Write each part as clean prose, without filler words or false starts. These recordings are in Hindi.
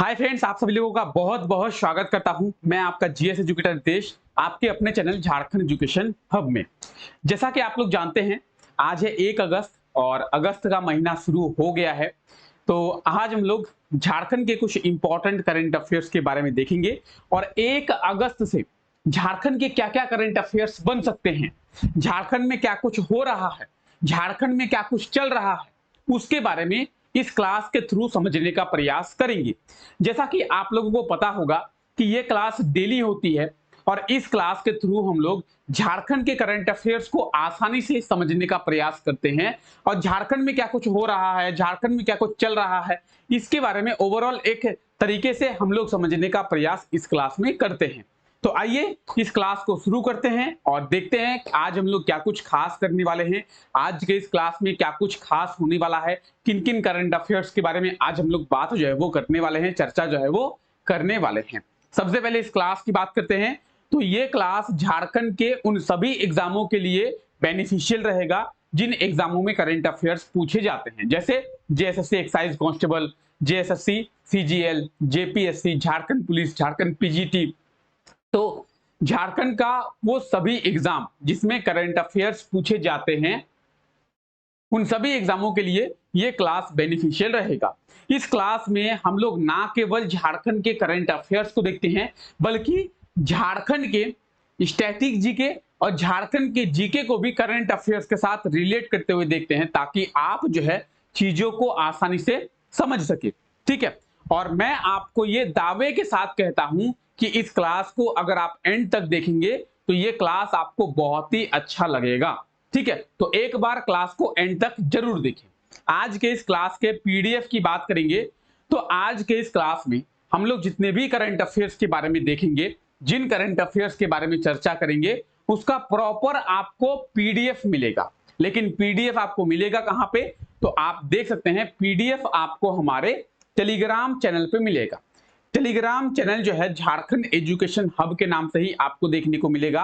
हाय फ्रेंड्स, आप सभी लोगों का बहुत बहुत स्वागत करता हूं। मैं आपका जीएस एजुकेटर रितेश, आपके अपने चैनल झारखंड एजुकेशन हब में। जैसा कि आप लोग जानते हैं, आज है 1 अगस्त और अगस्त का महीना शुरू हो गया है। तो आज हम लोग झारखंड के कुछ इंपॉर्टेंट करंट अफेयर्स के बारे में देखेंगे और 1 अगस्त से झारखंड के क्या-क्या करंट अफेयर्स बन सकते हैं, झारखंड में क्या कुछ हो रहा है, झारखंड में क्या कुछ चल रहा है, उसके बारे में इस क्लास के थ्रू समझने का प्रयास करेंगे। जैसा कि आप लोगों को पता होगा कि ये क्लास डेली होती है और इस क्लास के थ्रू हम लोग झारखंड के करंट अफेयर्स को आसानी से समझने का प्रयास करते हैं और झारखंड में क्या कुछ हो रहा है, झारखंड में क्या कुछ चल रहा है, इसके बारे में ओवरऑल एक तरीके से हम लोग समझने का प्रयास इस क्लास में करते हैं। तो आइए इस क्लास को शुरू करते हैं और देखते हैं कि आज हम लोग क्या कुछ खास करने वाले हैं। आज के इस क्लास में क्या कुछ खास होने वाला है, किन किन करंट अफेयर्स के बारे में आज हम लोग बात जो है वो करने वाले हैं, चर्चा जो है वो करने वाले हैं। सबसे पहले इस क्लास की बात करते हैं। तो ये क्लास झारखंड के उन सभी एग्जामों के लिए बेनिफिशियल रहेगा जिन एग्जामों में करंट अफेयर्स पूछे जाते हैं, जैसे JSSC excise constable, JSSC CGL, JPSC, Jharkhand police, Jharkhand PGT. तो झारखंड का वो सभी एग्जाम जिसमें करंट अफेयर्स पूछे जाते हैं, उन सभी एग्जामों के लिए ये क्लास बेनिफिशियल रहेगा। इस क्लास में हम लोग ना केवल झारखंड के करंट अफेयर्स को देखते हैं, बल्कि झारखंड के स्टैटिक जीके और झारखंड के जीके को भी करंट अफेयर्स के साथ रिलेट करते हुए देखते हैं, ताकि आप जो है चीजों को आसानी से समझ सके। ठीक है, और मैं आपको ये दावे के साथ कहता हूं कि इस क्लास को अगर आप एंड तक देखेंगे तो ये क्लास आपको बहुत ही अच्छा लगेगा। ठीक है, तो एक बार क्लास को एंड तक जरूर देखें। आज के इस क्लास के पीडीएफ की बात करेंगे तो आज के इस क्लास में हम लोग जितने भी करंट अफेयर्स के बारे में देखेंगे, जिन करंट अफेयर्स के बारे में चर्चा करेंगे, उसका प्रॉपर आपको पीडीएफ मिलेगा। लेकिन पीडीएफ आपको मिलेगा कहां पे? तो आप देख सकते हैं पीडीएफ आपको हमारे टेलीग्राम चैनल पे मिलेगा। टेलीग्राम चैनल जो है झारखंड एजुकेशन हब के नाम से ही आपको देखने को मिलेगा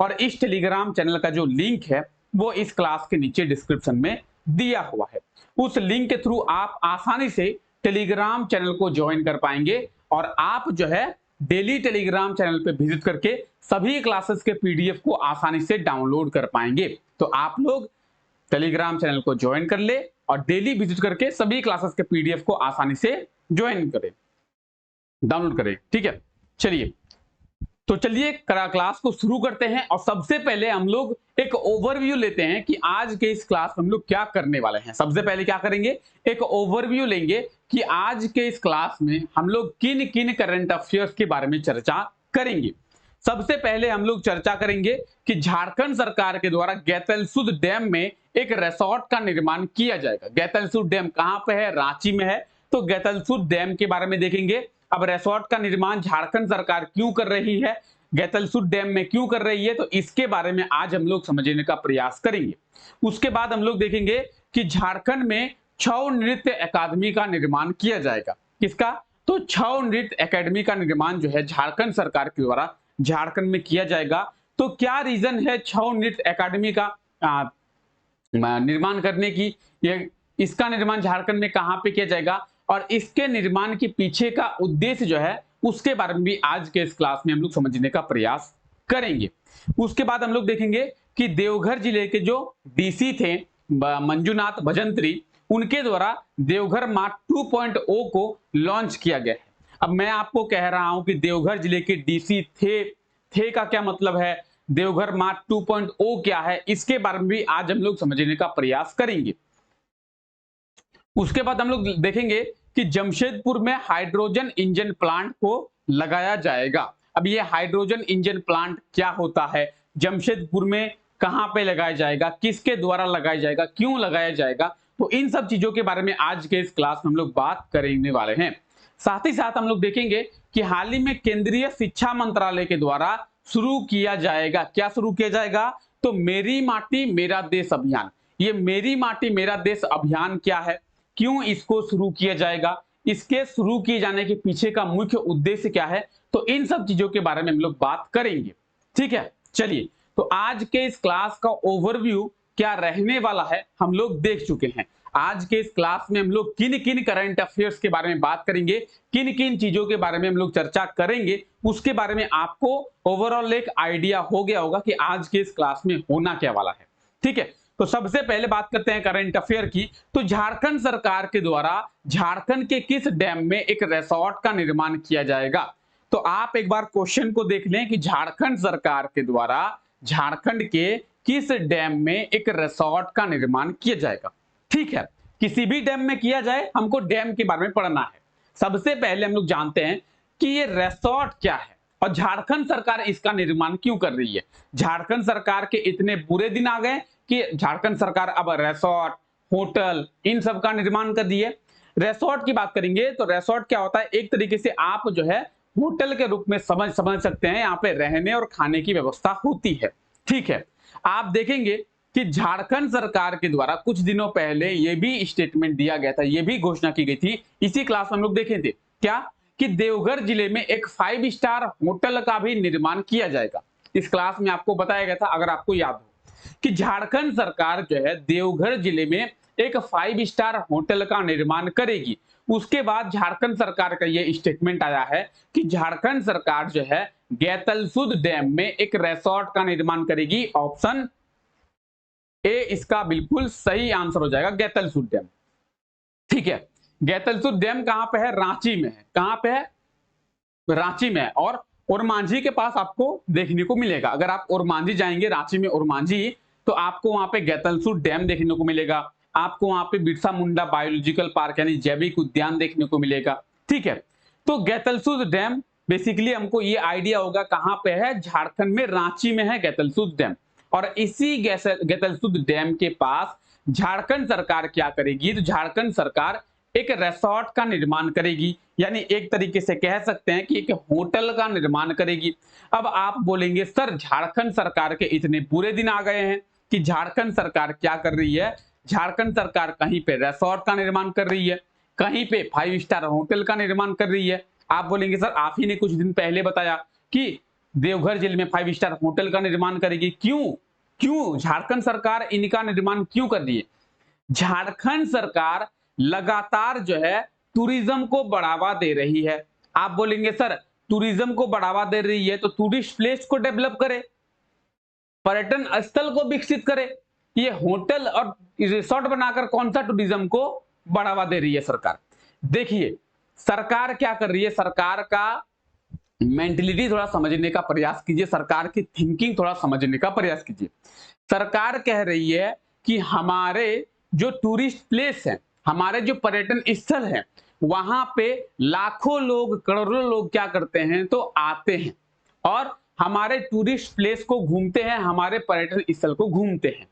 और इस टेलीग्राम चैनल का जो लिंक है वो इस क्लास के नीचे डिस्क्रिप्शन में दिया हुआ है। उस लिंक के थ्रू आप आसानी से टेलीग्राम चैनल को ज्वाइन कर पाएंगे और आप जो है डेली टेलीग्राम चैनल पे विजिट करके सभी क्लासेस के पीडीएफ को आसानी से डाउनलोड कर पाएंगे। तो आप लोग टेलीग्राम चैनल को ज्वाइन कर ले और डेली विजिट करके सभी क्लासेस के पीडीएफ को आसानी से ज्वाइन करें, डाउनलोड करें। ठीक है, चलिए तो चलिए क्लास को शुरू करते हैं और सबसे पहले हम लोग एक ओवरव्यू लेते हैं कि आज के इस क्लास में हम लोग क्या करने वाले हैं। सबसे पहले क्या करेंगे, एक ओवरव्यू लेंगे कि आज के इस क्लास में हम लोग किन किन करंट अफेयर्स के बारे में चर्चा करेंगे। सबसे पहले हम लोग चर्चा करेंगे कि झारखंड सरकार के द्वारा गैतलसूद डैम में एक रिसोर्ट का निर्माण किया जाएगा। गैतलसूद डैम कहां पे है? रांची में है। तो गैतलसूद डैम के बारे में देखेंगे। अब रिसोर्ट का निर्माण झारखंड सरकार क्यों कर रही है, गैतलसूद डैम में क्यों कर रही है, तो इसके बारे में आज हम लोग समझने का प्रयास करेंगे। उसके बाद हम लोग देखेंगे कि झारखंड में छऊ नृत्य अकादमी का निर्माण किया जाएगा। किसका? तो छऊ नृत्य अकादमी का निर्माण जो है झारखंड सरकार के द्वारा झारखंड में किया जाएगा। तो क्या रीजन है छऊ नृत्य अकादमी का निर्माण करने की? ये इसका निर्माण झारखंड में कहां पे किया जाएगा और इसके निर्माण के पीछे का उद्देश्य जो है उसके बारे में भी आज के इस क्लास में हम लोग समझने का प्रयास करेंगे। उसके बाद हम लोग देखेंगे कि देवघर जिले के जो डीसी थे मंजूनाथ भजंत्री, उनके द्वारा देवघर मार्ट 2.0 को लॉन्च किया गया है। अब मैं आपको कह रहा हूं कि देवघर जिले के डीसी थे का क्या मतलब है, देवघर मार्ट 2.0 क्या है, इसके बारे में भी आज हम लोग समझने का प्रयास करेंगे। उसके बाद हम लोग देखेंगे कि जमशेदपुर में हाइड्रोजन इंजन प्लांट को लगाया जाएगा। अब ये हाइड्रोजन इंजन प्लांट क्या होता है, जमशेदपुर में कहां पे लगाया जाएगा, किसके द्वारा लगाया जाएगा, क्यों लगाया जाएगा, तो इन सब चीजों के बारे में आज के इस क्लास में हम लोग बात करने वाले हैं। साथ ही साथ हम लोग देखेंगे कि हाल ही में केंद्रीय शिक्षा मंत्रालय के द्वारा शुरू किया जाएगा, क्या शुरू किया जाएगा, तो मेरी माटी मेरा देश अभियान। ये मेरी माटी मेरा देश अभियान क्या है, क्यों इसको शुरू किया जाएगा, इसके शुरू किए जाने के पीछे का मुख्य उद्देश्य क्या है, तो इन सब चीजों के बारे में हम लोग बात करेंगे। ठीक है, चलिए तो आज के इस क्लास का ओवरव्यू क्या रहने वाला है हम लोग देख चुके हैं। आज के इस क्लास में हम लोग किन किन करंट अफेयर्स के बारे में बात करेंगे, किन किन चीजों के बारे में हम लोग चर्चा करेंगे, उसके बारे में आपको ओवरऑल एक आइडिया हो गया होगा कि आज के इस क्लास में होना क्या वाला है। ठीक है, तो सबसे पहले बात करते हैं करंट अफेयर की। तो झारखंड सरकार के द्वारा झारखंड के किस डैम में एक रिसोर्ट का निर्माण किया जाएगा? तो आप एक बार क्वेश्चन को देख लें कि झारखंड सरकार के द्वारा झारखंड के किस डैम में एक रिसोर्ट का निर्माण किया जाएगा। ठीक है, किसी भी डैम में किया जाए, हमको डैम के बारे में पढ़ना है। सबसे पहले हम लोग जानते हैं कि ये रिसोर्ट क्या है और झारखंड सरकार इसका निर्माण क्यों कर रही है। झारखंड सरकार के इतने बुरे दिन आ गए कि झारखंड सरकार अब रिसोर्ट, होटल, इन सब का निर्माण कर दिए। रिसोर्ट की बात करेंगे तो रिसोर्ट क्या होता है, एक तरीके से आप जो है होटल के रूप में समझ सकते हैं। यहाँ पे रहने और खाने की व्यवस्था होती है। ठीक है, आप देखेंगे कि झारखंड सरकार के द्वारा कुछ दिनों पहले यह भी स्टेटमेंट दिया गया था, यह भी घोषणा की गई थी, इसी क्लास में हम लोग देखे थे क्या, कि देवघर जिले में एक 5 स्टार होटल का भी निर्माण किया जाएगा। इस क्लास में आपको बताया गया था, अगर आपको याद हो, कि झारखंड सरकार जो है देवघर जिले में एक 5 स्टार होटल का निर्माण करेगी। उसके बाद झारखंड सरकार का यह स्टेटमेंट आया है कि झारखंड सरकार जो है गैतलसूद डैम में एक रिसोर्ट का निर्माण करेगी। ऑप्शन ए इसका बिल्कुल सही आंसर हो जाएगा, गैतलसूद डैम। ठीक है, गैतलसूद डैम कहां पे है? रांची में है। कहां पे है? रांची में है। और ओरमांझी के पास आपको देखने को मिलेगा। अगर आप ओरमांझी जाएंगे, रांची में ओरमांझी, तो आपको वहां पे गैतलसूद डैम देखने को मिलेगा। आपको वहां पे बिरसा मुंडा बायोलॉजिकल पार्क यानी जैविक उद्यान देखने को मिलेगा। ठीक है, तो गैतलसूद डैम बेसिकली हमको ये आइडिया होगा कहां पे है, झारखंड में रांची में है गैतलसूद डैम। और इसी गैतलसूद डैम के पास झारखंड सरकार क्या करेगी, तो झारखंड सरकार एक रिसोर्ट का निर्माण करेगी, यानी एक तरीके से कह सकते हैं कि एक होटल का निर्माण करेगी। अब आप बोलेंगे सर झारखंड सरकार के इतने बुरे दिन आ गए हैं कि झारखंड सरकार क्या कर रही है, झारखंड सरकार कहीं पे रिसोर्ट का निर्माण कर रही है, कहीं पे 5 स्टार होटल का निर्माण कर रही है। आप बोलेंगे सर आप ही ने कुछ दिन पहले बताया कि देवघर जिले में 5 स्टार होटल का निर्माण करेगी। क्यों क्यों झारखंड सरकार इनका निर्माण क्यों कर रही है? झारखंड सरकार लगातार जो है टूरिज्म को बढ़ावा दे रही है। आप बोलेंगे सर टूरिज्म को बढ़ावा दे रही है तो टूरिस्ट प्लेस को डेवलप करे, पर्यटन स्थल को विकसित करे। ये होटल और रिसोर्ट बनाकर कौन सा टूरिज्म को बढ़ावा दे रही है सरकार? देखिए सरकार क्या कर रही है, सरकार का मेंटलिटी थोड़ा समझने का प्रयास कीजिए, सरकार की थिंकिंग थोड़ा समझने का प्रयास कीजिए। सरकार कह रही है कि हमारे जो टूरिस्ट प्लेस है, हमारे जो पर्यटन स्थल है, वहां पे लाखों लोग, करोड़ों लोग क्या करते हैं, तो आते हैं और हमारे टूरिस्ट प्लेस को घूमते हैं, हमारे पर्यटन स्थल को घूमते हैं।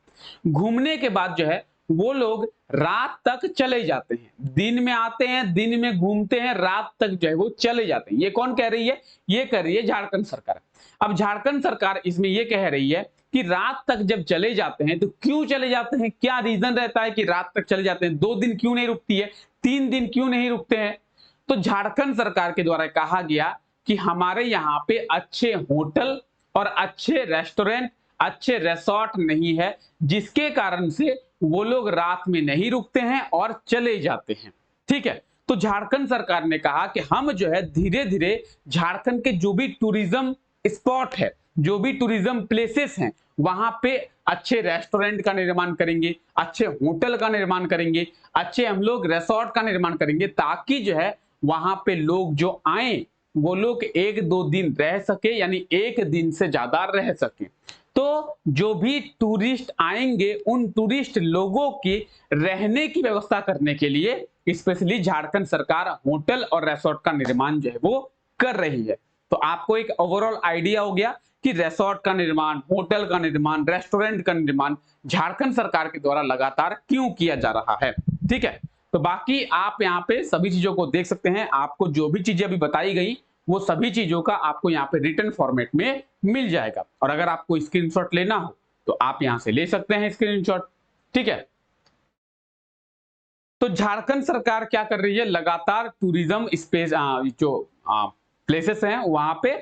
घूमने के बाद जो है वो लोग रात तक चले जाते हैं, दिन में आते हैं, दिन में घूमते हैं, रात तक जो है वो चले जाते हैं। ये कौन कह रही है? ये कह रही है झारखंड सरकार। अब झारखंड सरकार इसमें ये कह रही है कि रात तक जब चले जाते हैं तो क्यों चले जाते हैं, क्या रीजन रहता है कि रात तक चले जाते हैं? 2 दिन क्यों नहीं रुकती है, 3 दिन क्यों नहीं रुकते हैं? तो झारखंड सरकार के द्वारा कहा गया कि हमारे यहाँ पे अच्छे होटल और अच्छे रेस्टोरेंट, अच्छे रिसोर्ट नहीं है, जिसके कारण से वो लोग रात में नहीं रुकते हैं और चले जाते हैं। ठीक है, तो झारखंड सरकार ने कहा कि हम जो है धीरे धीरे झारखंड के जो भी टूरिज्म स्पॉट है, जो भी टूरिज्म प्लेसेस हैं, वहां पे अच्छे रेस्टोरेंट का निर्माण करेंगे, अच्छे होटल का निर्माण करेंगे, अच्छे हम लोग रिसोर्ट का निर्माण करेंगे, ताकि जो है वहां पे लोग जो आए वो लोग 1-2 दिन रह सके, यानी 1 दिन से ज्यादा रह सके। तो जो भी टूरिस्ट आएंगे उन टूरिस्ट लोगों की रहने की व्यवस्था करने के लिए स्पेशली झारखंड सरकार होटल और रिसोर्ट का निर्माण जो है वो कर रही है। तो आपको एक ओवरऑल आइडिया हो गया कि रिसोर्ट का निर्माण, होटल का निर्माण, रेस्टोरेंट का निर्माण झारखंड सरकार के द्वारा लगातार क्यों किया जा रहा है। ठीक है, तो बाकी आप यहाँ पे सभी चीजों को देख सकते हैं। आपको जो भी चीजें अभी बताई गई वो सभी चीजों का आपको यहाँ पे रिटन फॉर्मेट में मिल जाएगा। और अगर आपको स्क्रीनशॉट लेना हो तो आप यहां से ले सकते हैं स्क्रीनशॉट। ठीक है, तो झारखंड सरकार क्या कर रही है, लगातार टूरिज्म स्पेस जो प्लेसेस हैं वहां पे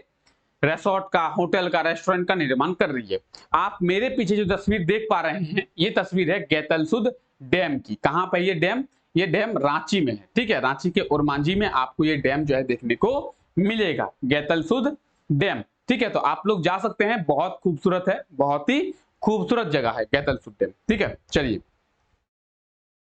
रिसोर्ट का, होटल का, रेस्टोरेंट का निर्माण कर रही है। आप मेरे पीछे जो तस्वीर देख पा रहे हैं ये तस्वीर है गैतलसूद डैम की। कहां पे ये डैम रांची में है, ठीक है, रांची के ओरमांझी में आपको ये डैम जो है देखने को मिलेगा, गैतलसूद डैम, ठीक है। तो आप लोग जा सकते हैं, बहुत खूबसूरत है, बहुत ही खूबसूरत जगह है गैतलसूद डैम, ठीक है। चलिए,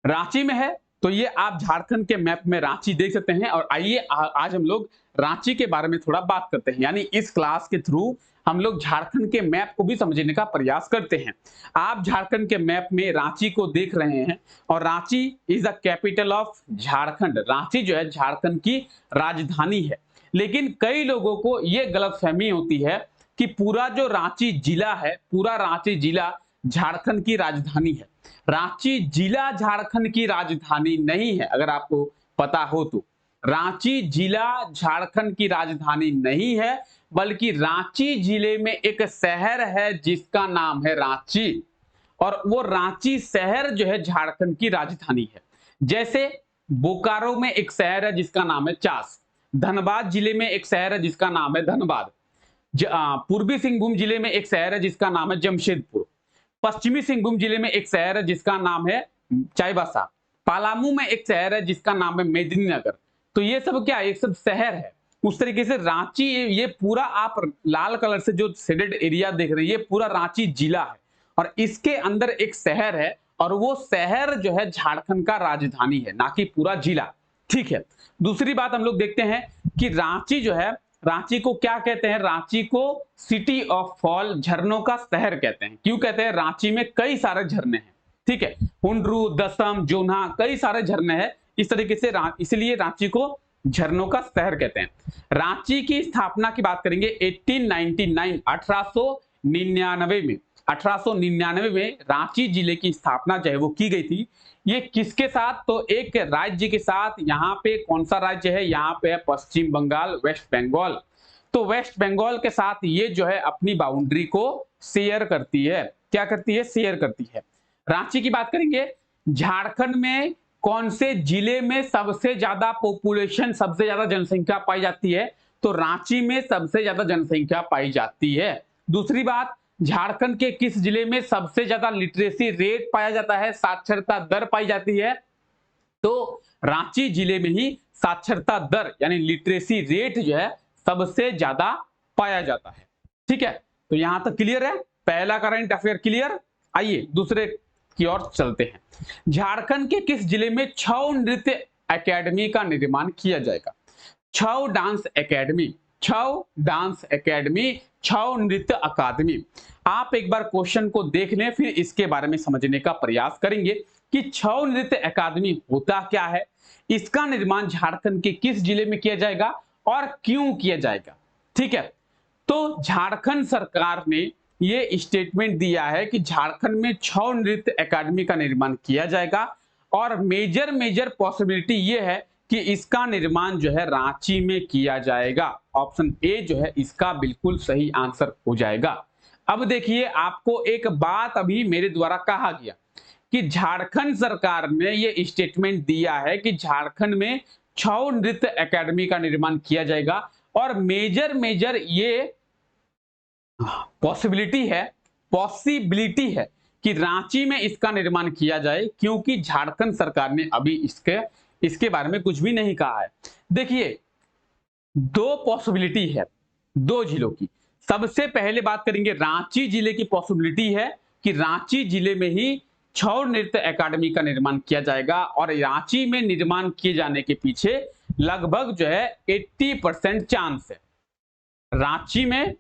रांची में है तो ये आप झारखंड के मैप में रांची देख सकते हैं। और आइए आज हम लोग रांची के बारे में थोड़ा बात करते हैं, यानी इस क्लास के थ्रू हम लोग झारखंड के मैप को भी समझने का प्रयास करते हैं। आप झारखंड के मैप में रांची को देख रहे हैं और Ranchi is the capital of Jharkhand. Ranchi जो है झारखंड की राजधानी है। लेकिन कई लोगों को यह गलतफहमी होती है कि पूरा जो रांची जिला है, पूरा रांची जिला झारखंड की राजधानी है। रांची जिला झारखंड की राजधानी नहीं है, अगर आपको पता हो तो। रांची जिला झारखंड की राजधानी नहीं है, बल्कि रांची जिले में एक शहर है जिसका नाम है रांची, और वो रांची शहर जो है झारखंड की राजधानी है। जैसे बोकारो में एक शहर है जिसका नाम है चास, धनबाद जिले में एक शहर है जिसका नाम है धनबाद, पूर्वी सिंहभूम जिले में एक शहर है जिसका नाम है जमशेदपुर, पश्चिमी सिंहभूम जिले में एक शहर है जिसका नाम है चाईबासा, पलामू में एक शहर है जिसका नाम है मेदिनीनगर। तो ये सब क्या है, ये सब शहर है। उस तरीके से रांची, ये पूरा आप लाल कलर से जो शेडेड एरिया देख रहे हैं, ये पूरा रांची जिला है और इसके अंदर एक शहर है, और वो शहर जो है झारखंड का राजधानी है, ना कि पूरा जिला, ठीक है। दूसरी बात हम लोग देखते हैं कि रांची जो है, रांची को क्या कहते हैं, रांची को सिटी ऑफ फॉल, झरनों का शहर कहते हैं। क्यों कहते हैं? रांची में कई सारे झरने हैं, ठीक है, हुंडरू, दसम, जोन्हा, कई सारे झरने हैं। इस तरीके से इसलिए रांची को झरनों का शहर कहते हैं। रांची की स्थापना की बात करेंगे 1899, 1899 में, 1899 में रांची जिले की स्थापना जो है वो की गई थी। ये किसके साथ? तो एक राज्य के साथ। यहाँ पे कौन सा राज्य है? यहाँ पे है पश्चिम बंगाल, वेस्ट बंगाल। तो वेस्ट बंगाल के साथ ये जो है अपनी बाउंड्री को शेयर करती है। क्या करती है? शेयर करती है। रांची की बात करेंगे, झारखंड में कौन से जिले में सबसे ज्यादा पॉपुलेशन, सबसे ज्यादा जनसंख्या पाई जाती है? तो रांची में सबसे ज्यादा जनसंख्या पाई जाती है। दूसरी बात, झारखंड के किस जिले में सबसे ज्यादा लिटरेसी रेट पाया जाता है, साक्षरता दर पाई जाती है? तो रांची जिले में ही साक्षरता दर यानी लिटरेसी रेट जो है सबसे ज्यादा पाया जाता है, ठीक है। तो यहां तक क्लियर है, पहला करंट अफेयर क्लियर। आइए दूसरे की ओर चलते हैं। झारखंड के किस जिले में छऊ नृत्य एकेडमी का निर्माण किया जाएगा? छऊ डांस एकेडमी, छऊ डांस एकेडमी, छऊ नृत्य अकादमी। आप एक बार क्वेश्चन को देख लें, फिर इसके बारे में समझने का प्रयास करेंगे कि छऊ नृत्य अकादमी होता क्या है, इसका निर्माण झारखंड के किस जिले में किया जाएगा और क्यों किया जाएगा, ठीक है। तो झारखंड सरकार ने ये स्टेटमेंट दिया है कि झारखंड में छऊ नृत्य अकादमी का निर्माण किया जाएगा, और मेजर पॉसिबिलिटी ये है कि इसका निर्माण जो है रांची में किया जाएगा। ऑप्शन ए जो है इसका बिल्कुल सही आंसर हो जाएगा। अब देखिए, आपको एक बात अभी मेरे द्वारा कहा गया कि झारखंड सरकार ने ये स्टेटमेंट दिया है कि झारखंड में छऊ नृत्य एकेडमी का निर्माण किया जाएगा, और मेजर ये पॉसिबिलिटी है कि रांची में इसका निर्माण किया जाए, क्योंकि झारखंड सरकार ने अभी इसके बारे में कुछ भी नहीं कहा है। देखिए, दो पॉसिबिलिटी है दो जिलों की। सबसे पहले बात करेंगे रांची जिले की पॉसिबिलिटी है कि रांची जिले में ही छऊ नृत्य एकेडमी का निर्माण किया जाएगा, और रांची में निर्माण किए जाने के पीछे लगभग जो है 80% चांस है। रांची में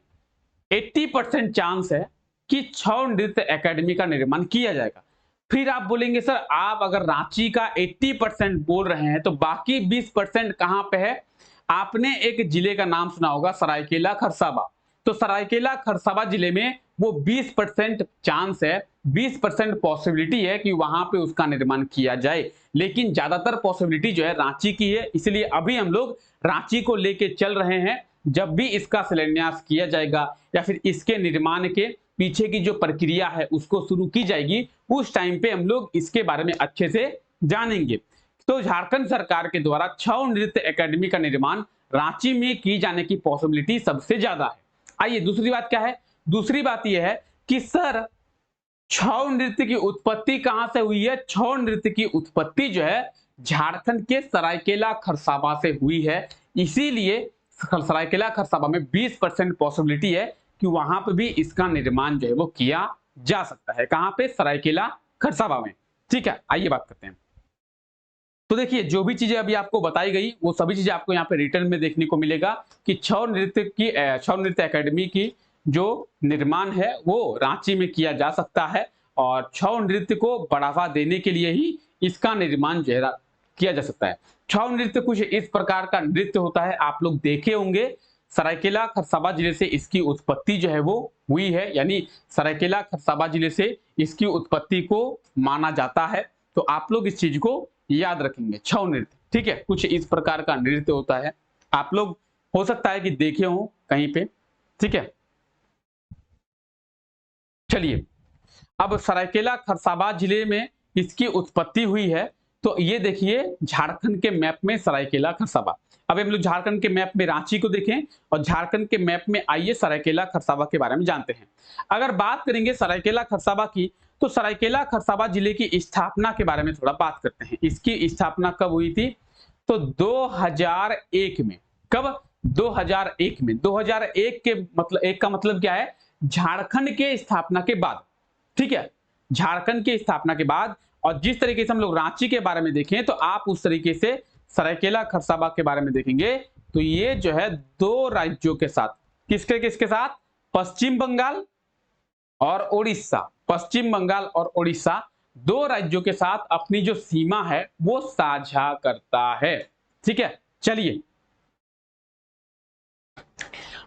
80% चांस है कि छऊ नृत्य एकेडमी का निर्माण किया जाएगा। फिर आप बोलेंगे सर, आप अगर रांची का 80% बोल रहे हैं तो बाकी 20% कहां पे है? आपने एक जिले का नाम सुना होगा, सरायकेला खरसावां। तो सरायकेला खरसावां जिले में वो 20% चांस है, 20% पॉसिबिलिटी है कि वहां पे उसका निर्माण किया जाए, लेकिन ज्यादातर पॉसिबिलिटी जो है रांची की है। इसलिए अभी हम लोग रांची को लेके चल रहे हैं। जब भी इसका शिलान्यास किया जाएगा या फिर इसके निर्माण के पीछे की जो प्रक्रिया है उसको शुरू की जाएगी, उस टाइम पे हम लोग इसके बारे में अच्छे से जानेंगे। तो झारखंड सरकार के द्वारा छऊ नृत्य एकेडमी का निर्माण रांची में की जाने की पॉसिबिलिटी सबसे ज्यादा है। आइए दूसरी बात क्या है? दूसरी बात यह है कि सर, छऊ नृत्य की उत्पत्ति कहां से हुई है? छऊ नृत्य की उत्पत्ति जो है झारखंड के सरायकेला खरसावा से हुई है। इसीलिए सरायकेला खरसावा में 20% पॉसिबिलिटी है कि वहां पे भी इसका निर्माण जो है वो किया जा सकता है। कहां पे? सरायकेला खरसावा में। ठीक है, आइए बात करते हैं। तो देखिए, जो भी चीजें अभी आपको बताई गई वो सभी चीजें आपको यहाँ पे रिटर्न में देखने को मिलेगा कि छऊ नृत्य एकेडमी की जो निर्माण है वो रांची में किया जा सकता है और छऊ नृत्य को बढ़ावा देने के लिए ही इसका निर्माण जो है किया जा सकता है। छऊ नृत्य कुछ इस प्रकार का नृत्य होता है, आप लोग देखे होंगे। सरायकेला खरसावा जिले से इसकी उत्पत्ति जो है वो हुई है, यानी सरायकेला खरसावा जिले से इसकी उत्पत्ति को माना जाता है। तो आप लोग इस चीज को याद रखेंगे, छऊ नृत्य। ठीक है, कुछ इस प्रकार का नृत्य होता है, आप लोग हो सकता है कि देखे हो कहीं पे। ठीक है, चलिए, अब सरायकेला खरसावा जिले में इसकी उत्पत्ति हुई है। तो ये देखिए झारखंड के मैप में सरायकेला खरसावा। अब हम लोग झारखंड के मैप में रांची को देखें और झारखंड के मैप में आइए सरायकेला खरसावा के बारे में जानते हैं। अगर बात करेंगे सरायकेला खरसावा की, तो सरायकेला खरसावा जिले की स्थापना के बारे में थोड़ा बात करते हैं। इसकी स्थापना कब हुई थी? तो 2001 में। कब? 2001 में। 2001 के मतलब, एक का मतलब क्या है? झारखंड के स्थापना के बाद। ठीक है, झारखंड की स्थापना के बाद। और जिस तरीके से हम लोग रांची के बारे में देखें तो आप उस तरीके से सरायकेला खरसावा के बारे में देखेंगे तो ये जो है दो राज्यों के साथ, किसके किसके साथ? पश्चिम बंगाल और ओडिशा। पश्चिम बंगाल और ओडिशा दो राज्यों के साथ अपनी जो सीमा है वो साझा करता है। ठीक है, चलिए,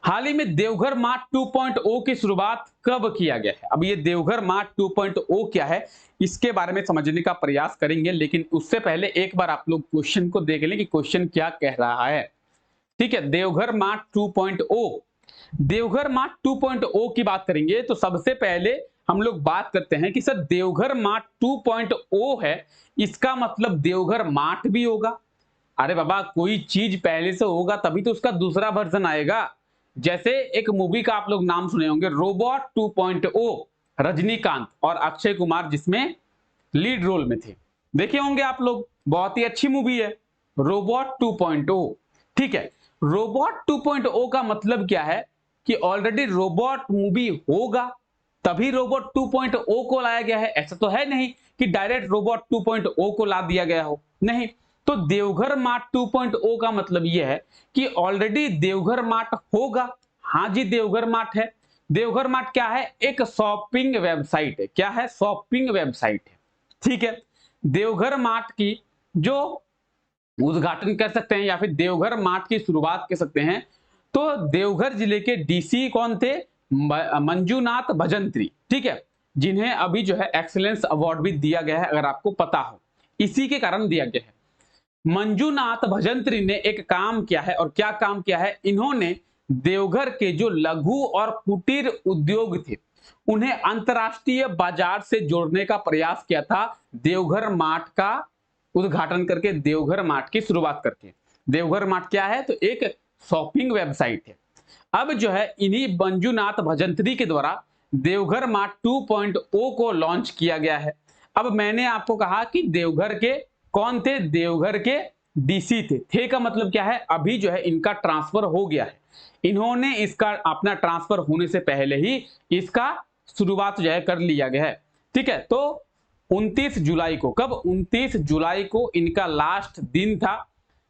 हाल ही में देवघर मार्ट 2.0 की शुरुआत कब किया गया है? अब ये देवघर मार्ट 2.0 क्या है इसके बारे में समझने का प्रयास करेंगे, लेकिन उससे पहले एक बार आप लोग क्वेश्चन को देख लें कि क्वेश्चन क्या कह रहा है। ठीक है, देवघर मार्ट 2.0। देवघर मार्ट 2.0 की बात करेंगे तो सबसे पहले हम लोग बात करते हैं कि सर देवघर मार्ट 2.0 है, इसका मतलब देवघर मार्ट भी होगा। अरे बाबा, कोई चीज पहले से होगा तभी तो उसका दूसरा वर्जन आएगा। जैसे एक मूवी का आप लोग नाम सुने होंगे, रोबोट 2.0, रजनीकांत और अक्षय कुमार जिसमें लीड रोल में थे, देखे होंगे आप लोग, बहुत ही अच्छी मूवी है रोबोट 2.0। ठीक है, रोबोट 2.0 का मतलब क्या है कि ऑलरेडी रोबोट मूवी होगा तभी रोबोट 2.0 को लाया गया है। ऐसा तो है नहीं कि डायरेक्ट रोबोट 2.0 को ला दिया गया हो, नहीं। तो देवघर मार्ट 2.0 का मतलब यह है कि ऑलरेडी देवघर मार्ट होगा। हाँ जी, देवघर मार्ट है। देवघर मार्ट क्या है? एक शॉपिंग वेबसाइट है। क्या है? शॉपिंग वेबसाइट है। ठीक है, देवघर मार्ट की जो उद्घाटन कर सकते हैं या फिर देवघर मार्ट की शुरुआत कर सकते हैं तो देवघर जिले के डीसी कौन थे? मंजूनाथ भजंत्री। ठीक है, जिन्हें अभी जो है एक्सीलेंस अवार्ड भी दिया गया है, अगर आपको पता हो, इसी के कारण दिया गया है। मंजूनाथ भजंत्री ने एक काम किया है, और क्या काम किया है? इन्होंने देवघर के जो लघु और कुटीर उद्योग थे उन्हें अंतरराष्ट्रीय बाजार से जोड़ने का प्रयास किया था, देवघर मार्ट का उद्घाटन करके, देवघर मार्ट की शुरुआत करके। देवघर मार्ट क्या है? तो एक शॉपिंग वेबसाइट है। अब जो है इन्हीं मंजूनाथ भजंत्री के द्वारा देवघर मार्ट 2.0 को लॉन्च किया गया है। अब मैंने आपको कहा कि देवघर के कौन थे? देवघर के डीसी थे का मतलब क्या है? अभी जो है इनका ट्रांसफर हो गया है, इन्होंने इसका अपना ट्रांसफर होने से पहले ही इसका शुरुआत जो है कर लिया गया है। ठीक है, तो 29 जुलाई को, कब? 29 जुलाई को इनका लास्ट दिन था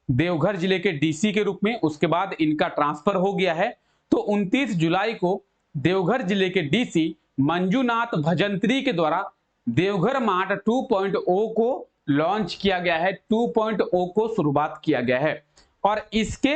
देवघर जिले के डीसी के रूप में। उसके बाद इनका ट्रांसफर हो गया है। तो 29 जुलाई को देवघर जिले के डीसी मंजूनाथ भजंत्री के द्वारा देवघर मार्ट 2.0 को लॉन्च किया गया है, 2.0 को शुरुआत किया गया है। और इसके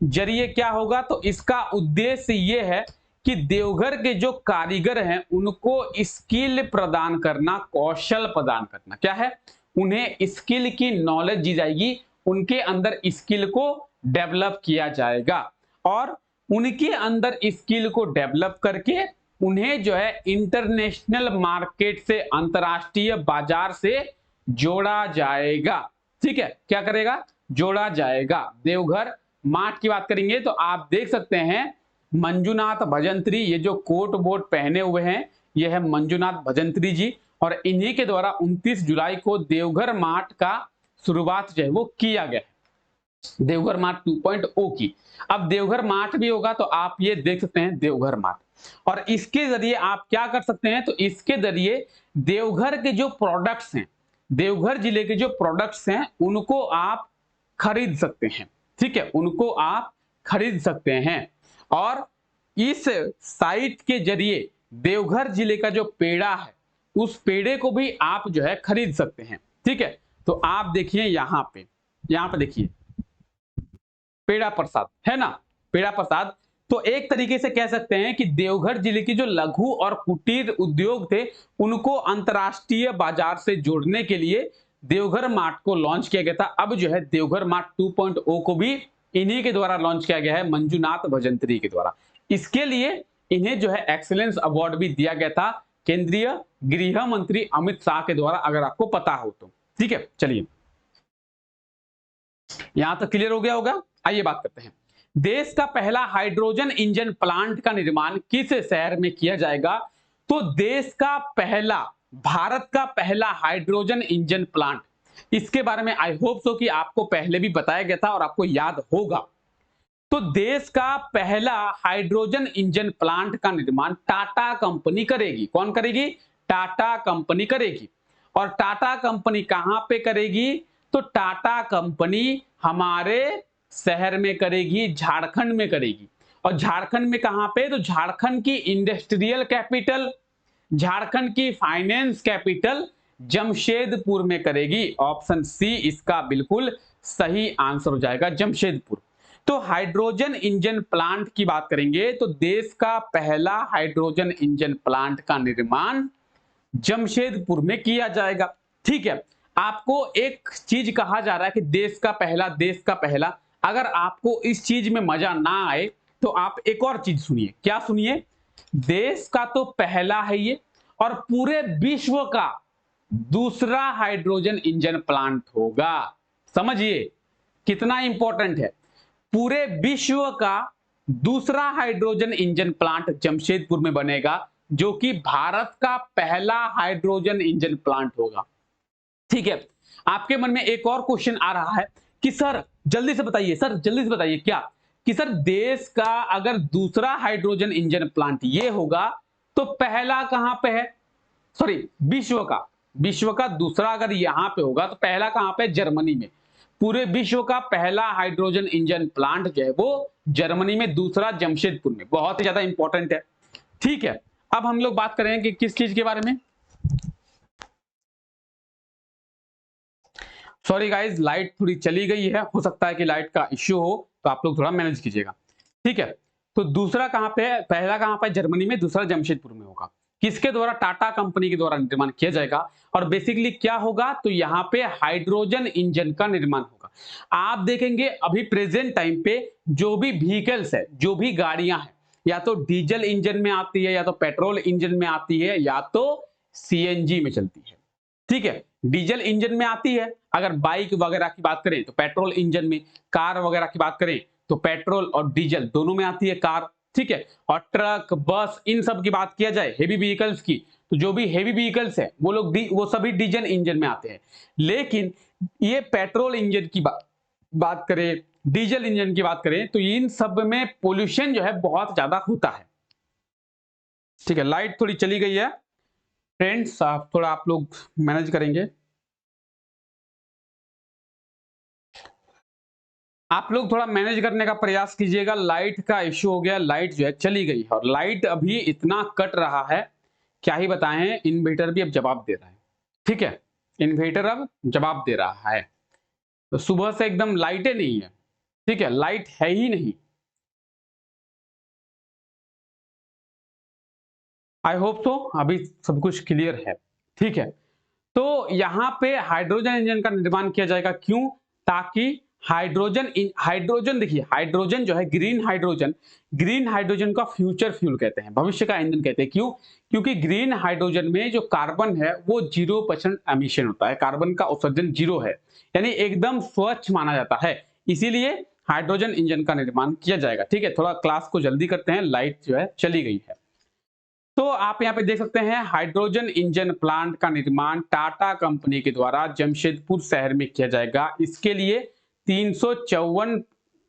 जरिए क्या होगा? तो इसका उद्देश्य यह है कि देवघर के जो कारीगर हैं उनको स्किल प्रदान करना, कौशल प्रदान करना। क्या है? उन्हें स्किल की नॉलेज दी जाएगी, उनके अंदर स्किल को डेवलप किया जाएगा और उनके अंदर स्किल को डेवलप करके उन्हें जो है इंटरनेशनल मार्केट से, अंतरराष्ट्रीय बाजार से जोड़ा जाएगा। ठीक है, क्या करेगा? जोड़ा जाएगा। देवघर मार्ट की बात करेंगे तो आप देख सकते हैं मंजूनाथ भजंत्री, ये जो कोट वोट पहने हुए हैं ये है मंजुनाथ भजंत्री जी, और इन्हीं के द्वारा 29 जुलाई को देवघर मार्ट का शुरुआत जो है वो किया गया है, देवघर मार्ट 2.0 की। अब देवघर मार्ट भी होगा तो आप ये देख सकते हैं देवघर मार्ट, और इसके जरिए आप क्या कर सकते हैं, तो इसके जरिए देवघर के जो प्रोडक्ट्स हैं, देवघर जिले के जो प्रोडक्ट्स हैं उनको आप खरीद सकते हैं। ठीक है, उनको आप खरीद सकते हैं, और इस साइट के जरिए देवघर जिले का जो पेड़ा है उस पेड़े को भी आप जो है खरीद सकते हैं। ठीक है, तो आप देखिए यहाँ पे देखिए पेड़ा प्रसाद है ना, पेड़ा प्रसाद। तो एक तरीके से कह सकते हैं कि देवघर जिले की जो लघु और कुटीर उद्योग थे उनको अंतरराष्ट्रीय बाजार से जोड़ने के लिए देवघर मार्ट को लॉन्च किया गया था। अब जो है देवघर मार्ट 2.0 को भी इन्हीं के द्वारा लॉन्च किया गया है, मंजुनाथ भजंत्री के द्वारा। इसके लिए इन्हें जो है एक्सीलेंस अवार्ड भी दिया गया था केंद्रीय गृह मंत्री अमित शाह के द्वारा, अगर आपको पता हो तो। ठीक है, चलिए यहां तक क्लियर हो गया होगा। आइए बात करते हैं, देश का पहला हाइड्रोजन इंजन प्लांट का निर्माण किस शहर में किया जाएगा। तो देश का पहला, भारत का पहला हाइड्रोजन इंजन प्लांट, इसके बारे में आई होप सो कि आपको पहले भी बताया गया था और आपको याद होगा। तो देश का पहला हाइड्रोजन इंजन प्लांट का निर्माण टाटा कंपनी करेगी। कौन करेगी? टाटा कंपनी करेगी। और टाटा कंपनी कहां पे करेगी? तो टाटा कंपनी हमारे शहर में करेगी, झारखंड में करेगी। और झारखंड में कहां पे? तो झारखंड की इंडस्ट्रियल कैपिटल, झारखंड की फाइनेंस कैपिटल जमशेदपुर में करेगी। ऑप्शन सी इसका बिल्कुल सही आंसर हो जाएगा, जमशेदपुर। तो हाइड्रोजन इंजन प्लांट की बात करेंगे तो देश का पहला हाइड्रोजन इंजन प्लांट का निर्माण जमशेदपुर में किया जाएगा। ठीक है, आपको एक चीज कहा जा रहा है कि देश का पहला, देश का पहला। अगर आपको इस चीज में मजा ना आए तो आप एक और चीज सुनिए। क्या सुनिए? देश का तो पहला है ये, और पूरे विश्व का दूसरा हाइड्रोजन इंजन प्लांट होगा। समझिए कितना इंपॉर्टेंट है। पूरे विश्व का दूसरा हाइड्रोजन इंजन प्लांट जमशेदपुर में बनेगा, जो कि भारत का पहला हाइड्रोजन इंजन प्लांट होगा। ठीक है, आपके मन में एक और क्वेश्चन आ रहा है कि सर जल्दी से बताइए, सर जल्दी से बताइए क्या कि सर देश का अगर दूसरा हाइड्रोजन इंजन प्लांट ये होगा तो पहला कहां पे है? सॉरी, विश्व का दूसरा अगर यहां पे होगा तो पहला कहां पे? जर्मनी में। पूरे विश्व का पहला हाइड्रोजन इंजन प्लांट जो है वो जर्मनी में, दूसरा जमशेदपुर में। बहुत ही ज्यादा इंपॉर्टेंट है। ठीक है, अब हम लोग बात करें कि किस चीज के बारे में। सॉरी गाइज, लाइट थोड़ी चली गई है, हो सकता है कि लाइट का इश्यू हो, तो आप लोग थोड़ा मैनेज कीजिएगा। ठीक है, तो दूसरा कहां पे है? पहला कहां पे? जर्मनी में, दूसरा जमशेदपुर में होगा। किसके द्वारा? टाटा कंपनी के द्वारा निर्माण किया जाएगा। और बेसिकली क्या होगा? तो यहाँ पे हाइड्रोजन इंजन का निर्माण होगा। आप देखेंगे अभी प्रेजेंट टाइम पे जो भी व्हीकल्स है, जो भी गाड़ियां हैं, या तो डीजल इंजन में आती है, या तो पेट्रोल इंजन में आती है, या तो सीएनजी में चलती है। ठीक है, डीजल इंजन में आती है। अगर बाइक वगैरह की बात करें तो पेट्रोल इंजन में, कार वगैरह की बात करें तो पेट्रोल और डीजल दोनों में आती है कार। ठीक है, और ट्रक, बस, इन सब की बात किया जाए, हेवी व्हीकल्स की, तो जो भी हेवी व्हीकल्स है वो सभी डीजल इंजन में आते हैं। लेकिन ये पेट्रोल इंजन की बात करें, डीजल इंजन की बात करें, तो इन सब में पोल्यूशन जो है बहुत ज्यादा होता है। ठीक है, लाइट थोड़ी चली गई है फ्रेंड्स, आप लोग मैनेज करेंगे। आप लोग थोड़ा मैनेज करने का प्रयास कीजिएगा। लाइट का इश्यू हो गया, लाइट जो है चली गई है, और लाइट अभी इतना कट रहा है, क्या ही बताएं। इन्वर्टर भी अब जवाब दे रहा है। ठीक है, इन्वर्टर अब जवाब दे रहा है। तो सुबह से एकदम लाइटें नहीं है। ठीक है, लाइट है ही नहीं। आई होप तो अभी सब कुछ क्लियर है। ठीक है, तो यहां पे हाइड्रोजन इंजन का निर्माण किया जाएगा। क्यों? ताकि हाइड्रोजन देखिए, हाइड्रोजन जो है ग्रीन हाइड्रोजन का फ्यूचर फ्यूल कहते हैं, भविष्य का ईंधन कहते हैं। क्यों? क्योंकि ग्रीन हाइड्रोजन में जो कार्बन है वो 0% एमिशन होता है, कार्बन का उत्सर्जन 0 है, यानी एकदम स्वच्छ माना जाता है। इसीलिए हाइड्रोजन इंजन का निर्माण किया जाएगा। ठीक है, थोड़ा क्लास को जल्दी करते हैं, लाइट जो है चली गई है। तो आप यहाँ पे देख सकते हैं हाइड्रोजन इंजन प्लांट का निर्माण टाटा कंपनी के द्वारा जमशेदपुर शहर में किया जाएगा। इसके लिए 354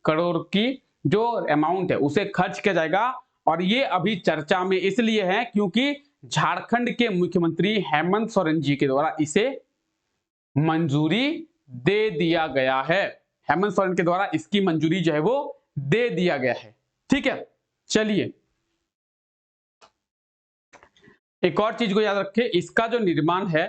करोड़ की जो अमाउंट है उसे खर्च किया जाएगा और ये अभी चर्चा में इसलिए है क्योंकि झारखंड के मुख्यमंत्री हेमंत सोरेन जी के द्वारा इसे मंजूरी दे दिया गया है। हेमंत सोरेन के द्वारा इसकी मंजूरी जो है वो दे दिया गया है। ठीक है, चलिए एक और चीज को याद रखें, इसका जो निर्माण है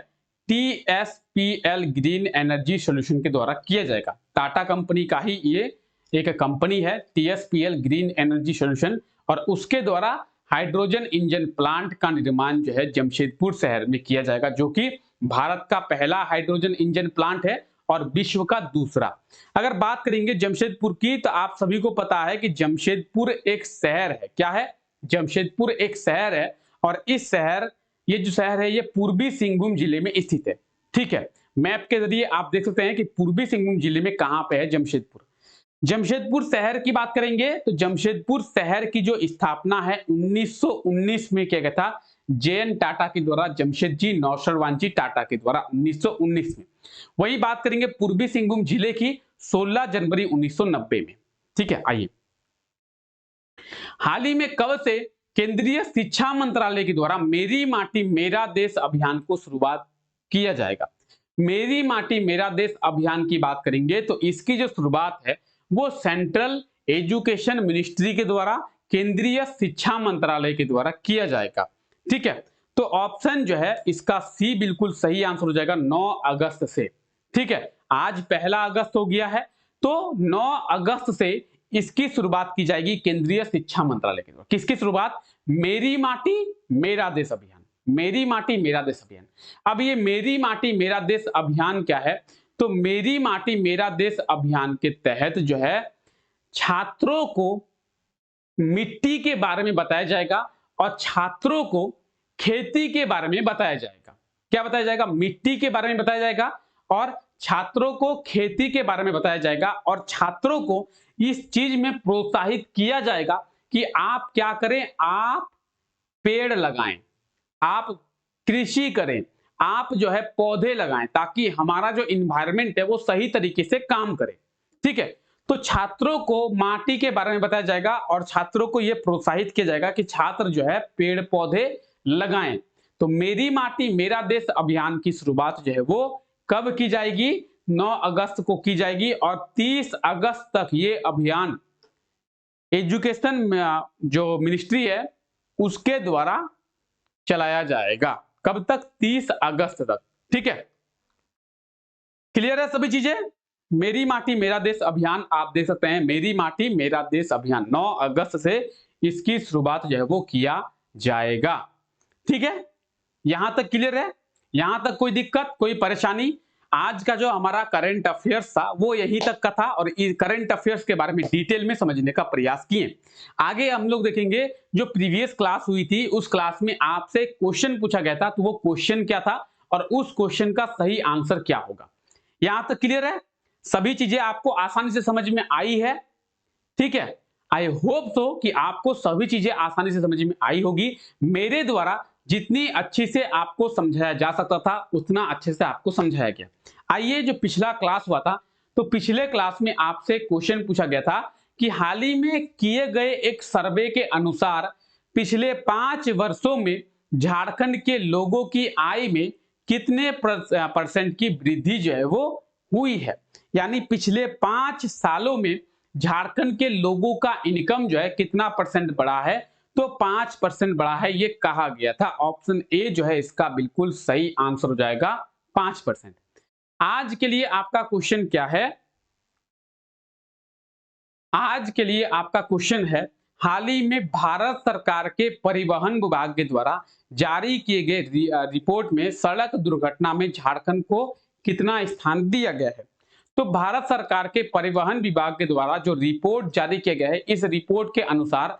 TSPL ग्रीन एनर्जी सॉल्यूशन के द्वारा किया जाएगा। टाटा कंपनी का ही ये एक कंपनी है TSPL ग्रीन एनर्जी सॉल्यूशन, और उसके द्वारा हाइड्रोजन इंजन प्लांट का निर्माण जो है जमशेदपुर शहर में किया जाएगा, जो कि भारत का पहला हाइड्रोजन इंजन प्लांट है और विश्व का दूसरा। अगर बात करेंगे जमशेदपुर की तो आप सभी को पता है कि जमशेदपुर एक शहर है। क्या है? जमशेदपुर एक शहर है और इस शहर ये जो शहर है ये पूर्वी सिंहभूम जिले में स्थित है। ठीक है, मैप के जरिए आप देख सकते हैं कि पूर्वी सिंहभूम जिले में कहां पे है जमशेदपुर। जमशेदपुर शहर की बात करेंगे तो जमशेदपुर शहर की जो स्थापना है 1919 में किया गया था JN टाटा के द्वारा, जमशेदजी नौशरवानजी टाटा के द्वारा 1919 में। वही बात करेंगे पूर्वी सिंहभूम जिले की 16 जनवरी 1990 में। ठीक है, आइए हाल ही में कब से केंद्रीय शिक्षा मंत्रालय के द्वारा मेरी माटी मेरा देश अभियान को शुरुआत किया जाएगा। मेरी माटी मेरा देश अभियान की बात करेंगे तो इसकी जो शुरुआत है वो सेंट्रल एजुकेशन मिनिस्ट्री के द्वारा, केंद्रीय शिक्षा मंत्रालय के द्वारा किया जाएगा। ठीक है, तो ऑप्शन जो है इसका सी बिल्कुल सही आंसर हो जाएगा 9 अगस्त से। ठीक है, आज 1 अगस्त हो गया है तो 9 अगस्त से इसकी शुरुआत की जाएगी केंद्रीय शिक्षा मंत्रालय के द्वारा। किसकी शुरुआत? मेरी माटी मेरा देश अभियान। मेरी माटी मेरा देश अभियान। अब ये मेरी माटी मेरा देश अभियान क्या है? तो मेरी माटी मेरा देश अभियान के तहत जो है छात्रों को मिट्टी के बारे में बताया जाएगा और छात्रों को खेती के बारे में बताया जाएगा। क्या बताया जाएगा? मिट्टी के बारे में बताया जाएगा और छात्रों को खेती के बारे में बताया जाएगा और छात्रों को इस चीज में प्रोत्साहित किया जाएगा कि आप क्या करें, आप पेड़ लगाएं, आप कृषि करें, आप जो है पौधे लगाएं ताकि हमारा जो इन्वायरमेंट है वो सही तरीके से काम करे। ठीक है, तो छात्रों को माटी के बारे में बताया जाएगा और छात्रों को यह प्रोत्साहित किया जाएगा कि छात्र जो है पेड़ पौधे लगाएं। तो मेरी माटी मेरा देश अभियान की शुरुआत जो है वो कब की जाएगी? 9 अगस्त को की जाएगी और 30 अगस्त तक ये अभियान एजुकेशन जो मिनिस्ट्री है उसके द्वारा चलाया जाएगा। कब तक? 30 अगस्त तक। ठीक है, क्लियर है सभी चीजें? मेरी माटी मेरा देश अभियान आप देख सकते हैं, मेरी माटी मेरा देश अभियान 9 अगस्त से इसकी शुरुआत जो है वो किया जाएगा। ठीक है, यहां तक क्लियर है? यहां तक कोई दिक्कत, कोई परेशानी? आज का जो हमारा करंट अफेयर्स था वो यहीं तक का था और करंट अफेयर्स के बारे में डिटेल में समझने का प्रयास किए। आगे हम लोग देखेंगे जो प्रीवियस क्लास हुई थी उस क्लास में आपसे क्वेश्चन पूछा गया था, तो वो क्वेश्चन क्या था और उस क्वेश्चन का सही आंसर क्या होगा। यहां तक क्लियर है? सभी चीजें आपको आसानी से समझ में आई है? ठीक है, आई होप सो कि आपको सभी चीजें आसानी से समझ में आई होगी। मेरे द्वारा जितनी अच्छी से आपको समझाया जा सकता था उतना अच्छे से आपको समझाया गया। आइए, जो पिछला क्लास हुआ था तो पिछले क्लास में आपसे क्वेश्चन पूछा गया था कि हाल ही में किए गए एक सर्वे के अनुसार पिछले 5 वर्षों में झारखंड के लोगों की आय में कितने % की वृद्धि जो है वो हुई है। यानी पिछले 5 सालों में झारखंड के लोगों का इनकम जो है कितना % बढ़ा है? तो 5% बढ़ा है, ये कहा गया था। ऑप्शन ए जो है इसका बिल्कुल सही आंसर हो जाएगा 5%। आज के लिए आपका क्वेश्चन क्या है? आज के लिए आपका क्वेश्चन है, हाल ही में भारत सरकार के परिवहन विभाग के द्वारा जारी किए गए रिपोर्ट में सड़क दुर्घटना में झारखंड को कितना स्थान दिया गया है? तो भारत सरकार के परिवहन विभाग के द्वारा जो रिपोर्ट जारी किया गया है, इस रिपोर्ट के अनुसार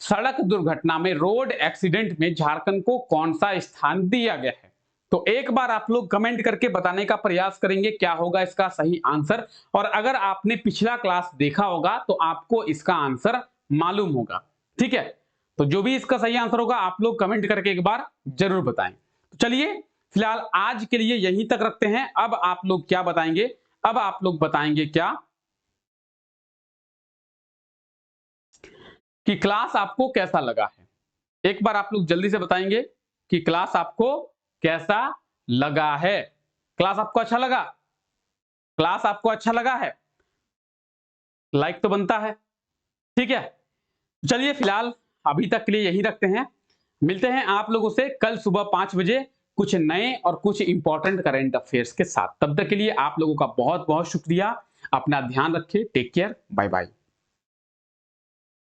सड़क दुर्घटना में, रोड एक्सीडेंट में झारखंड को कौन सा स्थान दिया गया है? तो एक बार आप लोग कमेंट करके बताने का प्रयास करेंगे क्या होगा इसका सही आंसर। और अगर आपने पिछला क्लास देखा होगा तो आपको इसका आंसर मालूम होगा। ठीक है, तो जो भी इसका सही आंसर होगा आप लोग कमेंट करके एक बार जरूर बताएं। तो चलिए फिलहाल आज के लिए यहीं तक रखते हैं। अब आप लोग क्या बताएंगे? अब आप लोग बताएंगे क्या कि क्लास आपको कैसा लगा है? एक बार आप लोग जल्दी से बताएंगे कि क्लास आपको कैसा लगा है? क्लास आपको अच्छा लगा? क्लास आपको अच्छा लगा है? लाइक तो बनता है, ठीक है। चलिए फिलहाल अभी तक के लिए यही रखते हैं। मिलते हैं आप लोगों से कल सुबह 5 बजे कुछ नए और कुछ इंपॉर्टेंट करंट अफेयर्स के साथ। तब तक के लिए आप लोगों का बहुत बहुत शुक्रिया। अपना ध्यान रखें। Take care. Bye bye.